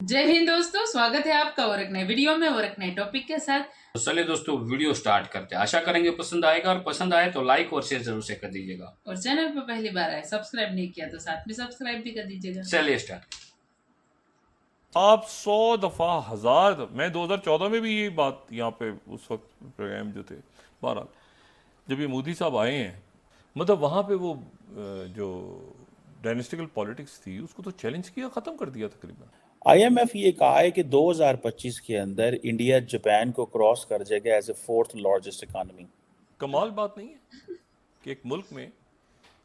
जय हिंद दोस्तों, स्वागत है आपका और एक नए वीडियो में और एक नए टॉपिक के साथ। तो चलिए दोस्तों वीडियो स्टार्ट करते हैं। आशा करेंगे पसंद आएगा और पसंद आए तो लाइक और शेयर जरूर से कर दीजिएगा। और चैनल पर पहली बार आए, सब्सक्राइब नहीं किया तो साथ में सब्सक्राइब भी कर दीजिएगा। चलिए स्टार्ट। आप 100 दफ़ा हजार मैं 2014 में भी ये बात यहाँ पे उस वक्त प्रोग्राम जो थे, बहरहाल जब ये मोदी साहब आए हैं, मतलब वहाँ पे वो जो डायनेस्टिकल पॉलिटिक्स थी उसको तो चैलेंज किया, ख़त्म कर दिया तकरीबन। आईएमएफ ये कहा है कि 2025 के अंदर इंडिया जापान को क्रॉस कर जाएगा as a fourth largest economy. कमाल बात नहीं है कि एक मुल्क में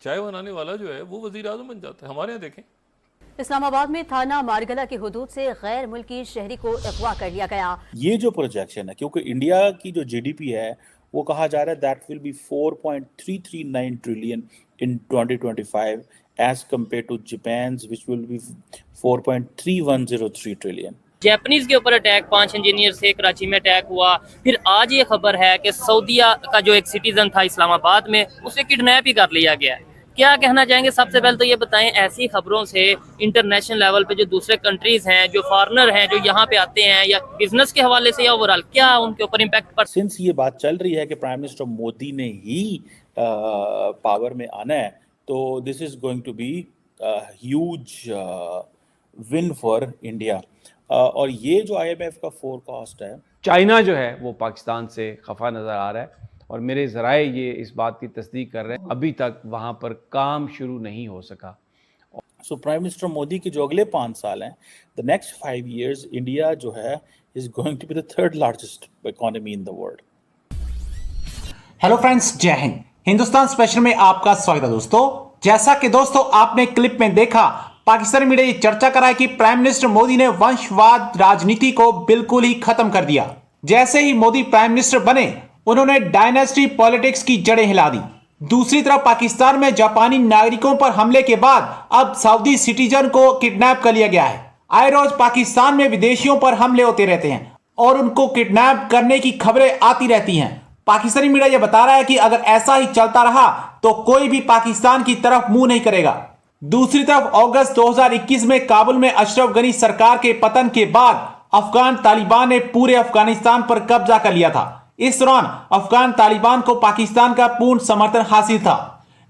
चाय बनाने वाला जो है वो वजीर आजम बन जाता है। हमारे यहाँ देखें, इस्लामाबाद में थाना मारगला की हुदूद से गैर मुल्की शहरी को अगवा कर लिया गया। ये जो प्रोजेक्शन है, क्योंकि इंडिया की जो जीडीपी है वो कहा जा रहा है that will be 4.339 trillion in 2025 as compare to Japan which will be 4.3103 trillion. Japanese के ऊपर अटैक, 5 इंजीनियर से कराची में अटैक हुआ। फिर आज ये खबर है कि सऊदीया का जो एक सिटीजन था इस्लामाबाद में, उसे किडनैप ही कर लिया गया है। क्या कहना चाहेंगे? सबसे पहले तो ये बताएं, ऐसी खबरों से इंटरनेशनल लेवल पे जो दूसरे कंट्रीज हैं, जो फॉरेनर हैं, जो यहाँ पे आते हैं या बिजनेस के हवाले से या ओवरऑल, क्या उनके ऊपर इम्पैक्ट पड़? सिंस ये बात चल रही है कि प्राइम मिनिस्टर मोदी ने ही पावर में आना है, तो this is going to be huge win for India. और ये जो आईएमएफ का फोरकास्ट है, चाइना जो है वो पाकिस्तान से खफा नज़र आ रहा है और मेरे ज़राए ये इस बात की तस्दीक कर रहे हैं, अभी तक वहाँ पर काम शुरू नहीं हो सका। सो प्राइम मिनिस्टर मोदी के जो अगले 5 साल हैं, द नेक्स्ट 5 years, इंडिया जो है is going to be the third largest economy in the world. Hello friends, Jai Hind. Hindustan special में आपका स्वागत है दोस्तों। जैसा कि दोस्तों आपने क्लिप में देखा, पाकिस्तानी मीडिया ये चर्चा कर रहा है कि प्राइम मिनिस्टर मोदी ने वंशवाद राजनीति को बिल्कुल ही खत्म कर दिया। जैसे ही मोदी प्राइम मिनिस्टर बने, उन्होंने डायनेस्टी पॉलिटिक्स की जड़ें हिला दी। दूसरी तरफ पाकिस्तान में जापानी नागरिकों पर हमले के बाद अब सऊदी सिटीजन को किडनैप कर लिया गया है। आए रोज पाकिस्तान में विदेशियों पर हमले होते रहते हैं और उनको किडनैप करने की खबरें आती रहती हैं। पाकिस्तानी मीडिया यह बता रहा है कि अगर ऐसा ही चलता रहा तो कोई भी पाकिस्तान की तरफ मुंह नहीं करेगा। दूसरी तरफ अगस्त 2021 में काबुल में अशरफ गनी सरकार के पतन के बाद अफगान तालिबान ने पूरे अफगानिस्तान पर कब्जा कर लिया था। इस दौरान अफगान तालिबान को पाकिस्तान का पूर्ण समर्थन हासिल था,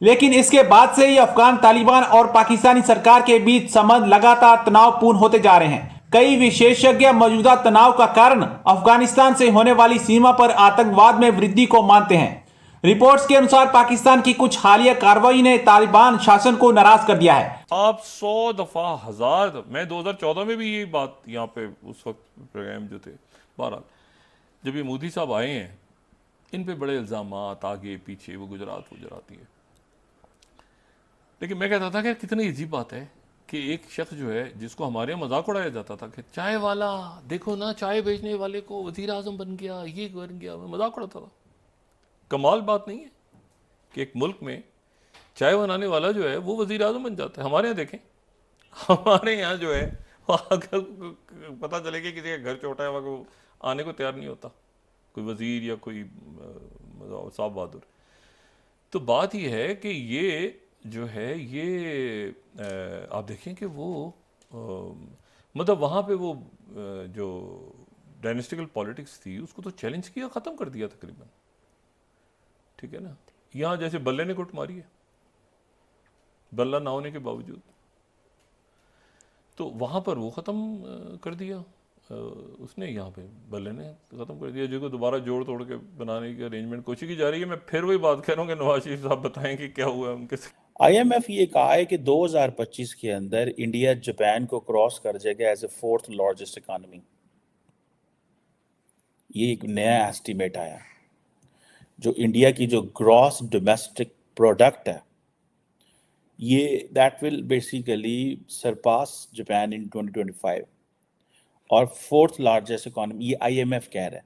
लेकिन इसके बाद से ही अफगान तालिबान और पाकिस्तानी सरकार के बीच संबंध लगातार तनावपूर्ण होते जा रहे हैं। कई विशेषज्ञ मौजूदा तनाव का कारण अफगानिस्तान से होने वाली सीमा पर आतंकवाद में वृद्धि को मानते हैं। रिपोर्ट्स के अनुसार पाकिस्तान की कुछ हालिया कार्रवाई ने तालिबान शासन को नाराज कर दिया है। आप 100 दफ़ा हजार मैं 2014 में भी ये बात यहाँ पे उस वक्त प्रोग्राम जो थे, बहरहाल जब ये मोदी साहब आए हैं, इन पे बड़े इल्ज़ाम आगे पीछे, वो गुजरात है। लेकिन मैं कहता था कि कितनी अजीब बात है कि एक शख्स जो है जिसको हमारे यहाँ मजाक उड़ाया जाता था कि चाय वाला देखो ना, चाय बेचने वाले को वजीर आजम बन गया, ये बन गया, मैं मजाक उड़ाता था। कमाल बात नहीं है कि एक मुल्क में चाय बनाने वाला जो है वो वजीर आजम बन जाता है। हमारे यहाँ देखें, हमारे यहाँ जो है अगर पता चले कि किसी का घर छोटा है, वहाँ को आने को तैयार नहीं होता कोई वजीर या कोई साहब बहादुर। तो बात यह है कि ये जो है ये आप देखें कि वो मतलब वहाँ पे वो जो डायनेस्टिकल पॉलिटिक्स थी उसको तो चैलेंज किया, ख़त्म कर दिया तकरीबन। ठीक है ना, यहाँ जैसे बल्ले ने कुट मारी है, बल्ला ना होने के बावजूद, तो वहाँ पर वो ख़त्म कर दिया उसने, यहाँ पे बल्ले ने ख़त्म कर दिया, जिसको दोबारा जोड़ तोड़ के बनाने की अरेंजमेंट कोशिश की जा रही है। मैं फिर वही बात कह रहा हूँ कि नवाज शरीफ साहब बताएं कि क्या हुआ है उनके साथ। आईएमएफ ये कहा है कि 2025 के अंदर इंडिया जापान को क्रॉस कर जाएगा as a fourth largest economy. ये एक नया एस्टीमेट आया। जो इंडिया की जो ग्रॉस डोमेस्टिक प्रोडक्ट है, ये that will basically surpass Japan in 2025 और फोर्थ लार्जेस्ट इकोनॉमी, ये आईएमएफ कह रहा है।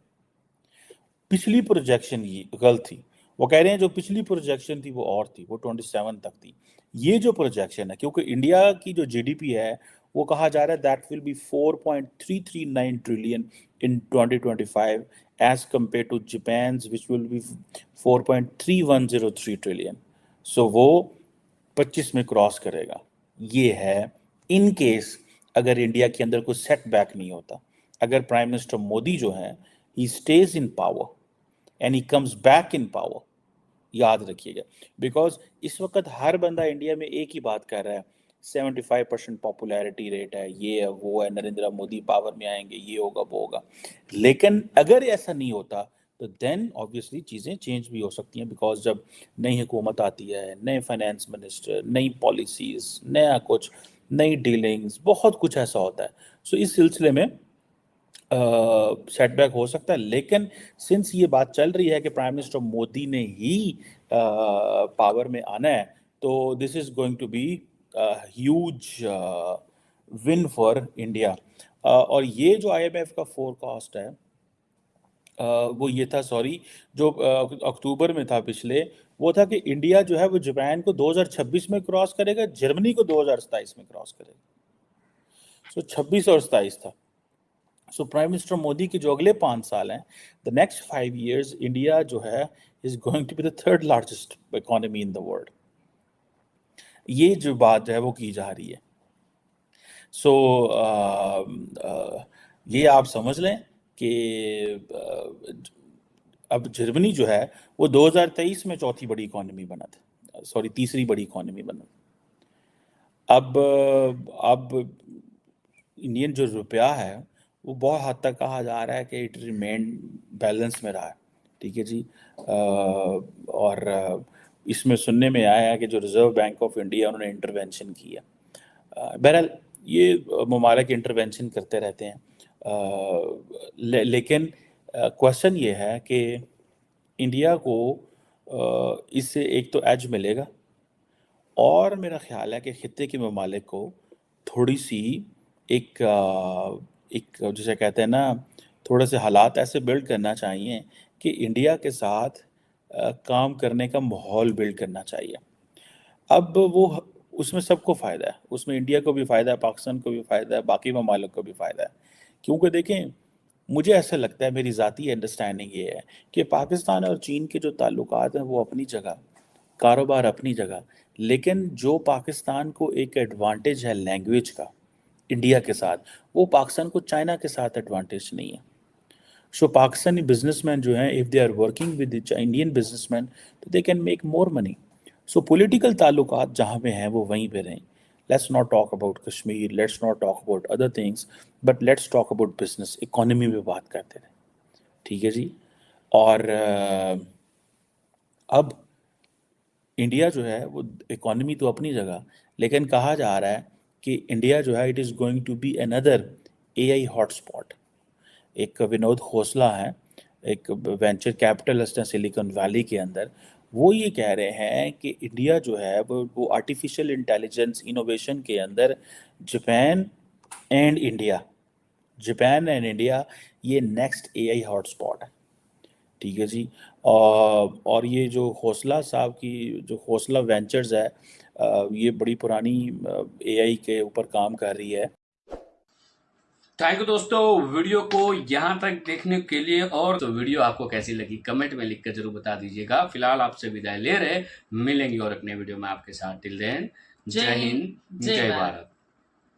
पिछली प्रोजेक्शन ये गलत थी, वो कह रहे हैं जो पिछली प्रोजेक्शन थी वो और थी, वो 27 तक थी। ये जो प्रोजेक्शन है, क्योंकि इंडिया की जो जीडीपी है वो कहा जा रहा है that will be 4.339 trillion in 2025 as compare to Japan which will be 4.3103 trillion. So वो 25 में क्रॉस करेगा। ये है इन केस अगर इंडिया के अंदर कोई सेटबैक नहीं होता, अगर प्राइम मिनिस्टर मोदी जो है he stage in power and he comes back in power, याद रखिएगा, बिकॉज इस वक्त हर बंदा इंडिया में एक ही बात कर रहा है, 75% पॉपुलैरिटी रेट है, ये है वो है, नरेंद्र मोदी पावर में आएंगे, ये होगा वो होगा। लेकिन अगर ऐसा नहीं होता तो देन ऑब्वियसली चीज़ें चेंज भी हो सकती हैं, बिकॉज जब नई हुकूमत आती है, नए फाइनेंस मिनिस्टर, नई पॉलिसीज़, नया कुछ, नई डीलिंग्स, बहुत कुछ ऐसा होता है। सो इस सिलसिले में सेटबैक हो सकता है। लेकिन सिंस ये बात चल रही है कि प्राइम मिनिस्टर मोदी ने ही पावर में आना है, तो this is going to be huge win for India. और ये जो IMF का फोरकास्ट है वो ये था, सॉरी, जो अक्टूबर में था पिछले, वो था कि इंडिया जो है वो जापान को 2026 में क्रॉस करेगा, जर्मनी को 2027 में क्रॉस करेगा। सो 26 और 27 था। सो प्राइम मिनिस्टर मोदी के जो अगले 5 साल हैं, द नेक्स्ट 5 years, इंडिया जो है is going to be the 3rd largest economy in the world. ये जो बात है वो की जा रही है। सो ये आप समझ लें कि अब जर्मनी जो है वो 2023 में चौथी बड़ी इकोनॉमी बना था, सॉरी तीसरी बड़ी इकोनॉमी बना। अब इंडियन जो रुपया है वो बहुत हद तक कहा जा रहा है कि इट रिमेन बैलेंस में रहा है, ठीक है जी। और इसमें सुनने में आया है कि जो रिजर्व बैंक ऑफ इंडिया उन्होंने इंटरवेंशन किया। बहरहाल ये ममालिक इंटरवेंशन करते रहते हैं, लेकिन क्वेश्चन ये है कि इंडिया को इससे एक तो एज मिलेगा, और मेरा ख्याल है कि खित्ते के ममालिक को थोड़ी सी एक जिसे कहते हैं ना, थोड़े से हालात ऐसे बिल्ड करना चाहिए कि इंडिया के साथ काम करने का माहौल बिल्ड करना चाहिए। अब वो उसमें सबको फ़ायदा है, उसमें इंडिया को भी फ़ायदा है, पाकिस्तान को भी फ़ायदा है, बाकी ममालिक को भी फ़ायदा है। क्योंकि देखें, मुझे ऐसा लगता है, मेरी ज़ाती अंडरस्टैंडिंग ये है कि पाकिस्तान और चीन के जो ताल्लुकात हैं वो अपनी जगह, कारोबार अपनी जगह, लेकिन जो पाकिस्तान को एक एडवांटेज है लैंग्वेज का इंडिया के साथ, वो पाकिस्तान को चाइना के साथ एडवांटेज नहीं है। सो पाकिस्तानी बिजनेसमैन जो हैं, if they are working with Indian businessman, तो they can make more money. So political ताल्लुकात जहाँ पे हैं वो वहीं पे रहें। Let's not talk about Kashmir, let's not talk about other things, but let's talk about business, economy में बात करते रहें, ठीक है जी। और अब इंडिया जो है वो इकोनॉमी तो अपनी जगह, लेकिन कहा जा रहा है कि इंडिया जो है it is going to be another AI hotspot. एक विनोद खोसला है, एक वेंचर कैपिटलिस्ट है सिलिकॉन वैली के अंदर, वो ये कह रहे हैं कि इंडिया जो है वो आर्टिफिशियल इंटेलिजेंस इनोवेशन के अंदर जापान एंड इंडिया ये नेक्स्ट AI हॉटस्पॉट है, ठीक है जी। और ये जो खोसला साहब की जो खोसला वेंचर्स है, ये बड़ी पुरानी AI के ऊपर काम कर रही है। थैंक यू दोस्तों, वीडियो को यहाँ तक देखने के लिए। और तो वीडियो आपको कैसी लगी कमेंट में लिखकर जरूर बता दीजिएगा। फिलहाल आपसे विदाई ले रहे, मिलेंगे और अपने वीडियो में आपके साथ। टिल देन, जय हिंद, जय भारत।